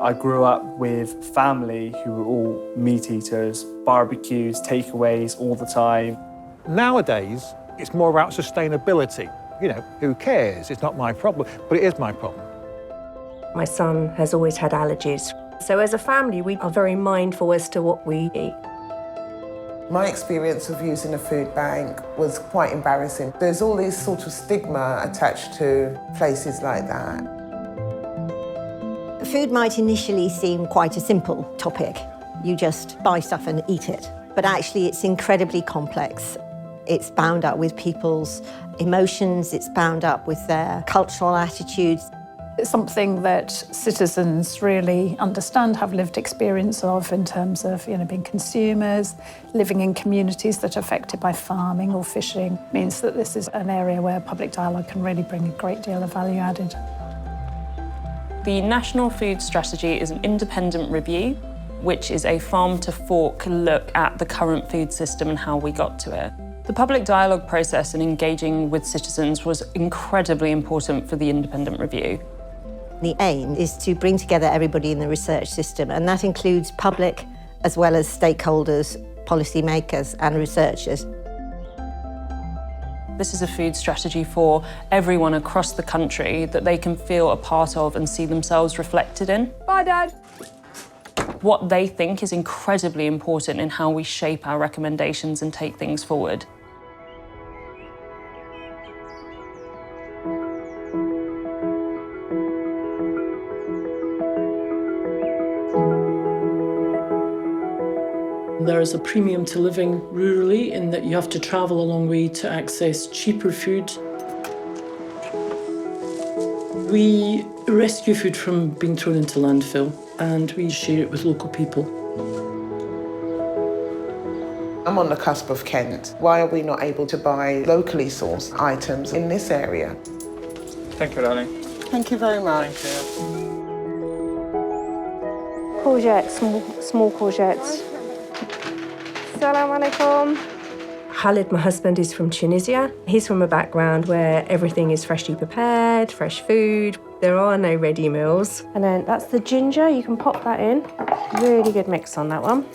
I grew up with family who were all meat eaters, barbecues, takeaways all the time. Nowadays, it's more about sustainability. You know, who cares? It's not my problem, but it is my problem. My son has always had allergies. So as a family, we are very mindful as to what we eat. My experience of using a food bank was quite embarrassing. There's all this sort of stigma attached to places like that. Food might initially seem quite a simple topic. You just buy stuff and eat it. But actually, it's incredibly complex. It's bound up with people's emotions, it's bound up with their cultural attitudes. It's something that citizens really understand, have lived experience of in terms of being consumers, living in communities that are affected by farming or fishing. It means that this is an area where public dialogue can really bring a great deal of value added. The National Food Strategy is an independent review, which is a farm-to-fork look at the current food system and how we got to it. The public dialogue process and engaging with citizens was incredibly important for the independent review. The aim is to bring together everybody in the research system, and that includes public as well as stakeholders, policymakers and researchers. This is a food strategy for everyone across the country that they can feel a part of and see themselves reflected in. Bye, Dad. What they think is incredibly important in how we shape our recommendations and take things forward. There is a premium to living rurally in that you have to travel a long way to access cheaper food. We rescue food from being thrown into landfill and we share it with local people. I'm on the cusp of Kent. Why are we not able to buy locally sourced items in this area? Thank you, darling. Thank you very much. Courgettes, small courgettes. Assalamu alaikum. Khalid, my husband, is from Tunisia. He's from a background where everything is freshly prepared, fresh food. There are no ready meals. And then that's the ginger, you can pop that in. Really good mix on that one.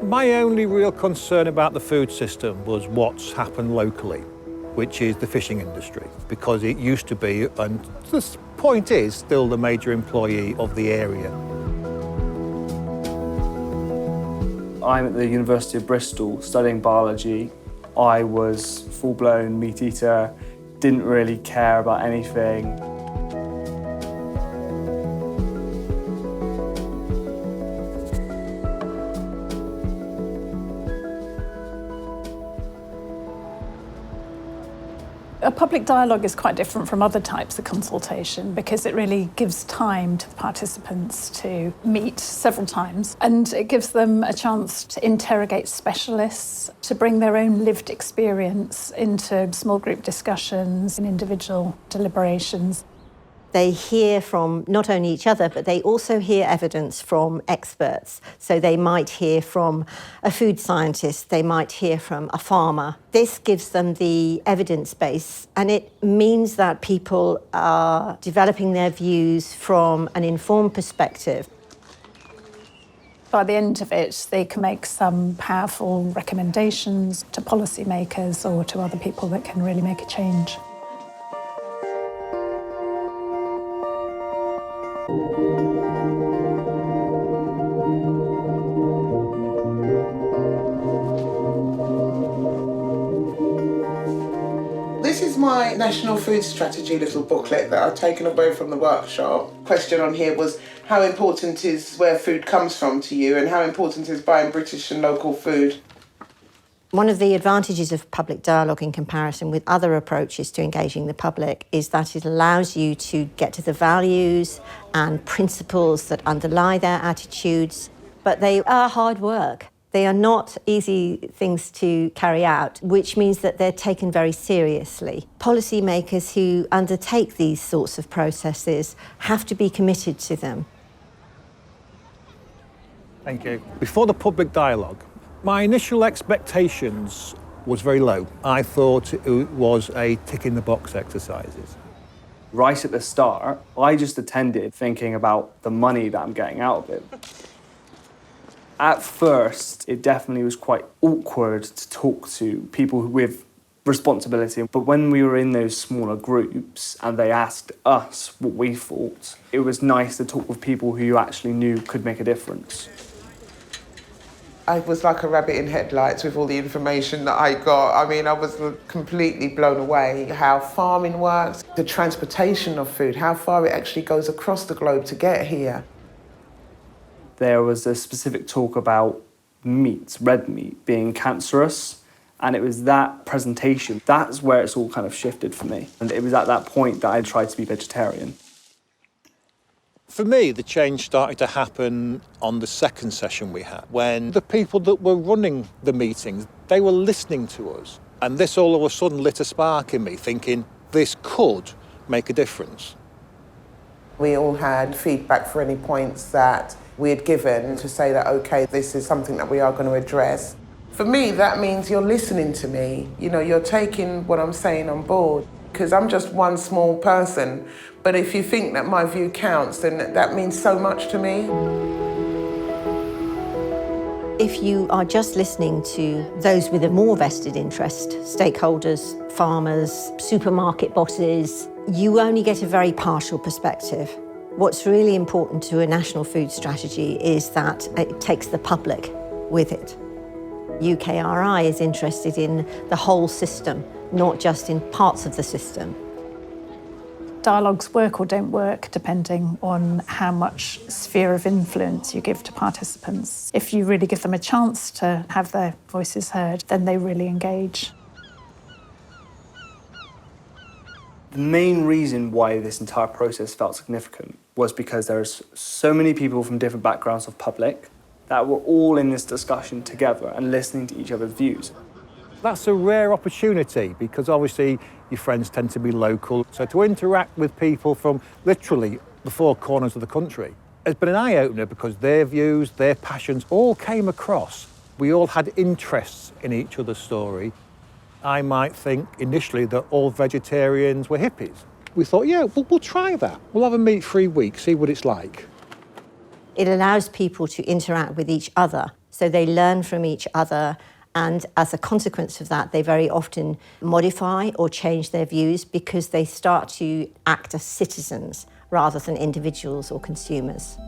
My only real concern about the food system was what's happened locally, which is the fishing industry, because it used to be, and the point is, still the major employee of the area. I'm at the University of Bristol studying biology. I was full-blown meat eater, didn't really care about anything. A public dialogue is quite different from other types of consultation because it really gives time to the participants to meet several times, and it gives them a chance to interrogate specialists, to bring their own lived experience into small group discussions and individual deliberations. They hear from not only each other, but they also hear evidence from experts. So they might hear from a food scientist, they might hear from a farmer. This gives them the evidence base, and it means that people are developing their views from an informed perspective. By the end of it, they can make some powerful recommendations to policymakers or to other people that can really make a change. This is my National Food Strategy little booklet that I've taken away from the workshop. Question on here was, how important is where food comes from to you, and how important is buying British and local food? One of the advantages of public dialogue in comparison with other approaches to engaging the public is that it allows you to get to the values and principles that underlie their attitudes, but they are hard work. They are not easy things to carry out, which means that they're taken very seriously. Policymakers who undertake these sorts of processes have to be committed to them. Thank you. Before the public dialogue, my initial expectations was very low. I thought it was a tick-in-the-box exercises. Right at the start, I just attended thinking about the money that I'm getting out of it. At first, it definitely was quite awkward to talk to people with responsibility. But when we were in those smaller groups and they asked us what we thought, it was nice to talk with people who you actually knew could make a difference. I was like a rabbit in headlights with all the information that I got. I mean, I was completely blown away how farming works, the transportation of food, how far it actually goes across the globe to get here. There was a specific talk about meat, red meat, being cancerous. And it was that presentation, that's where it's all kind of shifted for me. And it was at that point that I tried to be vegetarian. For me, the change started to happen on the second session we had, when the people that were running the meetings, they were listening to us. And this all of a sudden lit a spark in me, thinking this could make a difference. We all had feedback for any points that we had given to say that, OK, this is something that we are going to address. For me, that means you're listening to me. You know, you're taking what I'm saying on board, because I'm just one small person. But if you think that my view counts, then that means so much to me. If you are just listening to those with a more vested interest, stakeholders, farmers, supermarket bosses, you only get a very partial perspective. What's really important to a national food strategy is that it takes the public with it. UKRI is interested in the whole system, not just in parts of the system. Dialogues work or don't work depending on how much sphere of influence you give to participants. If you really give them a chance to have their voices heard, then they really engage. The main reason why this entire process felt significant was because there's so many people from different backgrounds of public that were all in this discussion together and listening to each other's views. That's a rare opportunity because obviously your friends tend to be local. So to interact with people from literally the four corners of the country has been an eye-opener because their views, their passions all came across. We all had interests in each other's story. I might think initially that all vegetarians were hippies. We thought, yeah, we'll try that. We'll have a meat-free week, see what it's like. It allows people to interact with each other, so they learn from each other, and as a consequence of that, they very often modify or change their views because they start to act as citizens rather than individuals or consumers.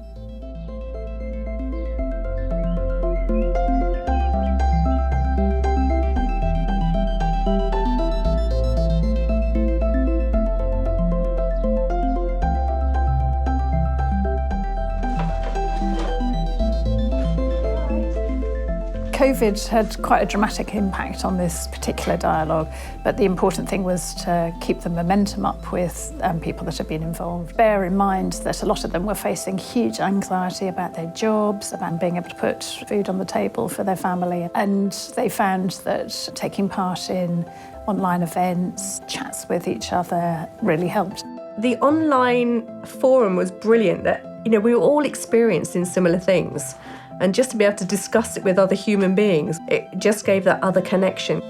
COVID had quite a dramatic impact on this particular dialogue, but the important thing was to keep the momentum up with people that had been involved. Bear in mind that a lot of them were facing huge anxiety about their jobs, about being able to put food on the table for their family, and they found that taking part in online events, chats with each other really helped. The online forum was brilliant that, we were all experiencing similar things. And just to be able to discuss it with other human beings, it just gave that other connection.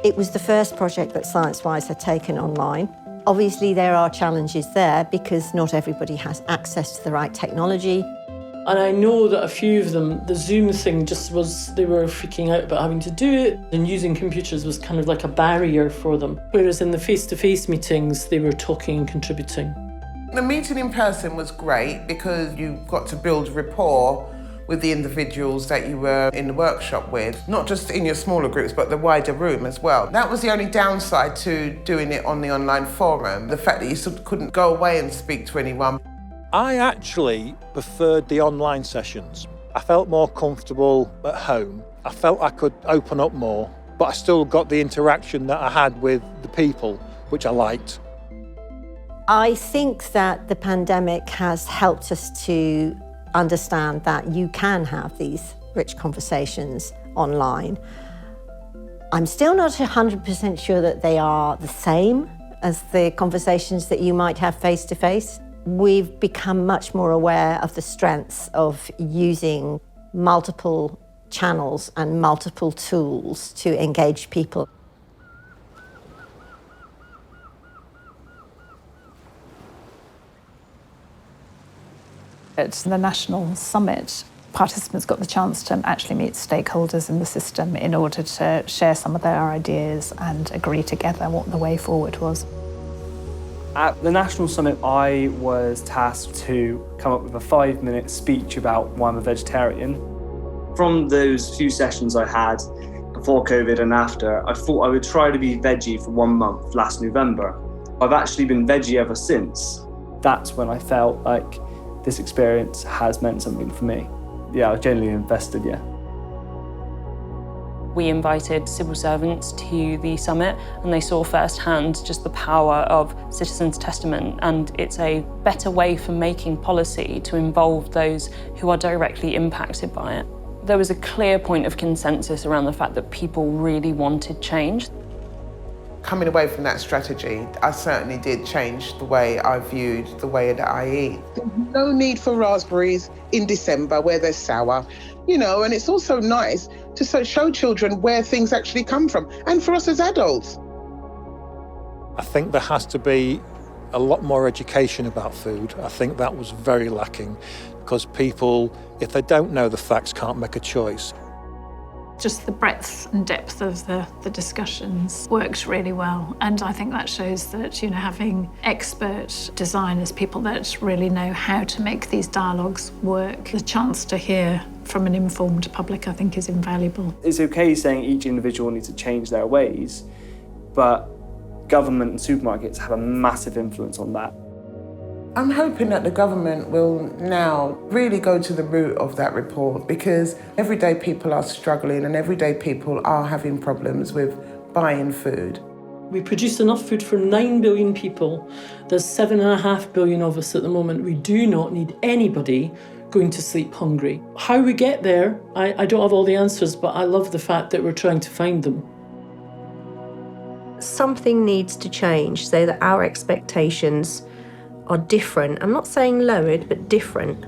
It was the first project that Sciencewise had taken online. Obviously, there are challenges there because not everybody has access to the right technology. And I know that a few of them, the Zoom thing just was, they were freaking out about having to do it. And using computers was kind of like a barrier for them. Whereas in the face-to-face meetings, they were talking and contributing. The meeting in person was great because you got to build rapport with the individuals that you were in the workshop with, not just in your smaller groups, but the wider room as well. That was the only downside to doing it on the online forum, the fact that you couldn't go away and speak to anyone. I actually preferred the online sessions. I felt more comfortable at home. I felt I could open up more, but I still got the interaction that I had with the people, which I liked. I think that the pandemic has helped us to understand that you can have these rich conversations online. I'm still not 100% sure that they are the same as the conversations that you might have face-to-face. We've become much more aware of the strengths of using multiple channels and multiple tools to engage people. At the National Summit, participants got the chance to actually meet stakeholders in the system in order to share some of their ideas and agree together what the way forward was. At the National Summit, I was tasked to come up with a 5-minute speech about why I'm a vegetarian. From those few sessions I had before COVID and after, I thought I would try to be veggie for 1 month last November. I've actually been veggie ever since. That's when I felt like this experience has meant something for me. Yeah, I was genuinely invested, yeah. We invited civil servants to the summit and they saw firsthand just the power of citizens' testament, and it's a better way for making policy to involve those who are directly impacted by it. There was a clear point of consensus around the fact that people really wanted change. Coming away from that strategy, I certainly did change the way I viewed the way that I eat. No need for raspberries in December where they're sour, you know, and it's also nice to show children where things actually come from, and for us as adults. I think there has to be a lot more education about food. I think that was very lacking because people, if they don't know the facts, can't make a choice. Just the breadth and depth of the discussions worked really well, and I think that shows that, you know, having expert designers, people that really know how to make these dialogues work, the chance to hear from an informed public, I think, is invaluable. It's okay saying each individual needs to change their ways, but government and supermarkets have a massive influence on that. I'm hoping that the government will now really go to the root of that report, because everyday people are struggling and everyday people are having problems with buying food. We produce enough food for 9 billion people. There's 7.5 billion of us at the moment. We do not need anybody going to sleep hungry. How we get there, I don't have all the answers, but I love the fact that we're trying to find them. Something needs to change so that our expectations are different. I'm not saying lowered, but different.